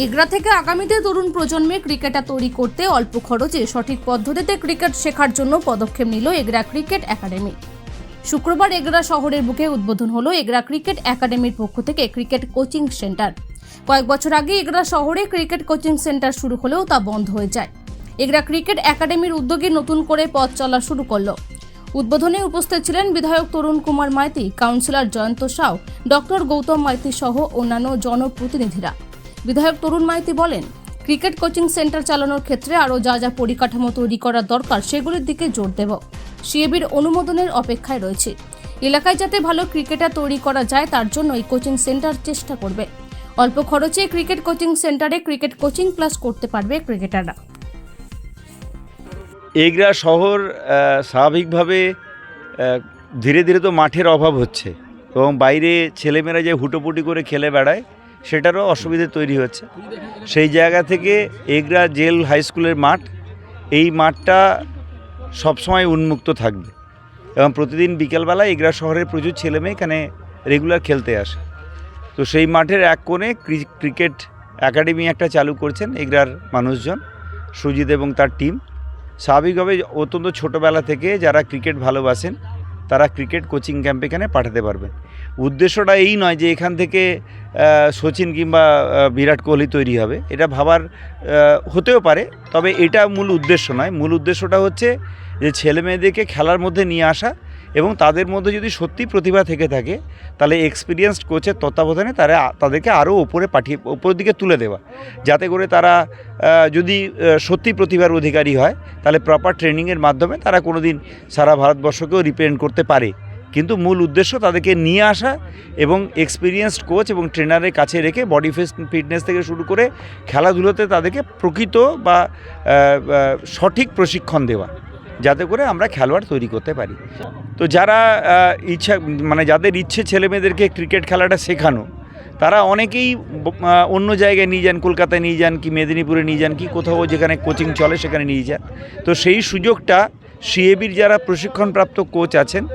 এগরা থেকে আগামীতে তরুণ প্রজন্মে ক্রিকেটার তৈরি করতে অল্প খরচে সঠিক পদ্ধতিতে ক্রিকেট শেখার জন্য পদক্ষেপ নিল এগরা ক্রিকেট একাডেমি। শুক্রবার এগরা শহরের বুকে উদ্বোধন হলো এগরা ক্রিকেট একাডেমির পক্ষ থেকে ক্রিকেট কোচিং সেন্টার। কয়েক বছর আগে এগরা শহরে ক্রিকেট কোচিং সেন্টার শুরু হলেও তা বন্ধ হয়ে যায়। এগরা ক্রিকেট একাডেমির উদ্যোগে নতুন করে পথ চলা শুরু করলো। উদ্বোধনে উপস্থিত ছিলেন বিধায়ক তরুণ কুমার মাইতি, কাউন্সিলর জয়ন্ত সাউ, ডক্টর গৌতম মাইতি সহ অন্যান্য জনপ্রতিনিধিরা। বিধায়ক তরুণ মাইতি বলেন, ক্রিকেট কোচিং সেন্টার চালানোর ক্ষেত্রে আরও যা পরিকাঠামো তৈরি করা দরকার সেগুলির দিকে জোর দেব। সিএবির অনুমোদনের অপেক্ষায় রয়েছে। এলাকায় যাতে ভালো ক্রিকেটার তৈরি করা যায় তার জন্য এই কোচিং সেন্টার চেষ্টা করবে। অল্প খরচে ক্রিকেট কোচিং সেন্টারে ক্রিকেট কোচিং ক্লাস করতে পারবে ক্রিকেটাররা। এগরা শহর স্বাভাবিকভাবে ধীরে ধীরে তো মাঠের অভাব হচ্ছে এবং বাইরে ছেলেমেয়েরা যে হুটোপুটি করে খেলে বেড়ায় সেটারও অসুবিধে তৈরি হচ্ছে। সেই জায়গা থেকে এগরা জেল হাই স্কুলের মাঠ, এই মাঠটা সবসময় উন্মুক্ত থাকবে এবং প্রতিদিন বিকেলবেলা এগরা শহরের প্রচুর ছেলেমেয়ে এখানে রেগুলার খেলতে আসে। তো সেই মাঠের এক কোণে ক্রিকেট একাডেমি একটা চালু করছেন এগরার মানুষজন, সুজিত এবং তার টিম। স্বাভাবিকভাবে অত্যন্ত ছোটোবেলা থেকে যারা ক্রিকেট ভালোবাসেন তারা ক্রিকেট কোচিং ক্যাম্পে এখানে পাঠাতে পারবেন। উদ্দেশ্যটা এই নয় যে এখান থেকে সচিন কিংবা বিরাট কোহলি তৈরি হবে, এটা ভাবার হতেও পারে, তবে এটা মূল উদ্দেশ্য নয়। মূল উদ্দেশ্যটা হচ্ছে যে ছেলেমেয়েদেরকে খেলার মধ্যে নিয়ে আসা এবং তাদের মধ্যে যদি সত্যি প্রতিভা থেকে থাকে তাহলে এক্সপিরিয়েন্সড কোচের তত্ত্বাবধানে তাদেরকে আরও ওপরের দিকে তুলে দেওয়া, যাতে করে তারা যদি সত্যি প্রতিভার অধিকারী হয় তাহলে প্রপার ট্রেনিংয়ের মাধ্যমে তারা কোনো দিন সারা ভারতবর্ষকেও রিপ্রেজেন্ট করতে পারে। কিন্তু মূল উদ্দেশ্য তাদেরকে নিয়ে আসা এবং এক্সপিরিয়েন্সড কোচ এবং ট্রেনারের কাছে রেখে বডি ফিটনেস থেকে শুরু করে খেলাধুলোতে তাদেরকে প্রকৃত বা সঠিক প্রশিক্ষণ দেওয়া, যাতে করে আমরা খেলোয়াড় তৈরি করতে পারি। তো যারা যাদের ইচ্ছে ছেলেমেয়েদেরকে ক্রিকেট খেলাটা শেখানো, তারা অনেকেই অন্য জায়গায় নিয়ে যান, কলকাতায় নিয়ে যান কি মেদিনীপুরে নিয়ে যান কি কোথাও যেখানে কোচিং চলে সেখানে নিয়ে যান। তো সেই সুযোগটা সিএবির যারা প্রশিক্ষণপ্রাপ্ত কোচ আছেন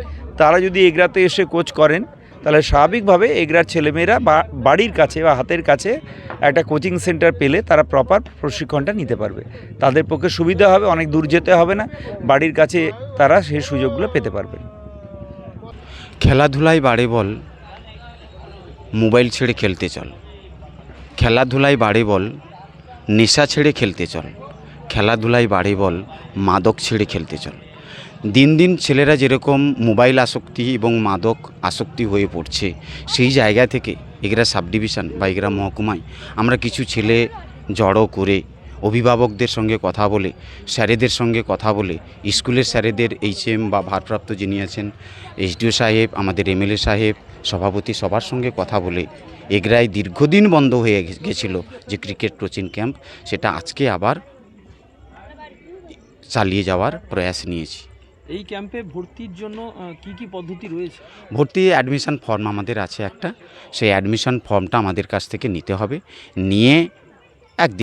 তারা যদি এগরাতে এসে কোচ করেন তাহলে স্বাভাবিকভাবে এগরার ছেলেমেয়েরা বাড়ির কাছে বা হাতের কাছে একটা কোচিং সেন্টার পেলে তারা প্রপার প্রশিক্ষণটা নিতে পারবে। তাদের পক্ষে সুবিধা হবে, অনেক দূর যেতে হবে না, বাড়ির কাছে তারা সেই সুযোগগুলো পেতে পারবে। খেলাধুলায় বাড়ে বল, মোবাইল ছেড়ে খেলতে চল। খেলাধুলায় বাড়ে বল, নেশা ছেড়ে খেলতে চল। খেলাধুলায় বাড়ে বল, মাদক ছেড়ে খেলতে চল। দিন দিন ছেলেরা যেরকম মোবাইল আসক্তি এবং মাদক আসক্তি হয়ে পড়ছে, সেই জায়গা থেকে এগরা সাব ডিভিশন বা এগরা মহকুমায় আমরা কিছু ছেলে জড়ো করে অভিভাবকদের সঙ্গে কথা বলে, স্যারেদের সঙ্গে কথা বলে, স্কুলের স্যারেদের এইচএম বা ভারপ্রাপ্ত যিনি আছেন এসডিও সাহেব, আমাদের এমএলএ সাহেব, সভাপতি, সবার সঙ্গে কথা বলে এগরায় দীর্ঘদিন বন্ধ হয়ে গেছিল যে ক্রিকেট কোচিং ক্যাম্প, সেটা আজকে আবার চালিয়ে যাওয়ার প্রয়াস নিয়েছি। এই ক্যাম্পে ভর্তির জন্য কি পদ্ধতি রয়েছে? ভর্তি অ্যাডমিশন ফর্ম আমাদের আছে একটা, সেই অ্যাডমিশন ফর্মটা আমাদের কাছ থেকে নিতে হবে, নিয়ে একদিন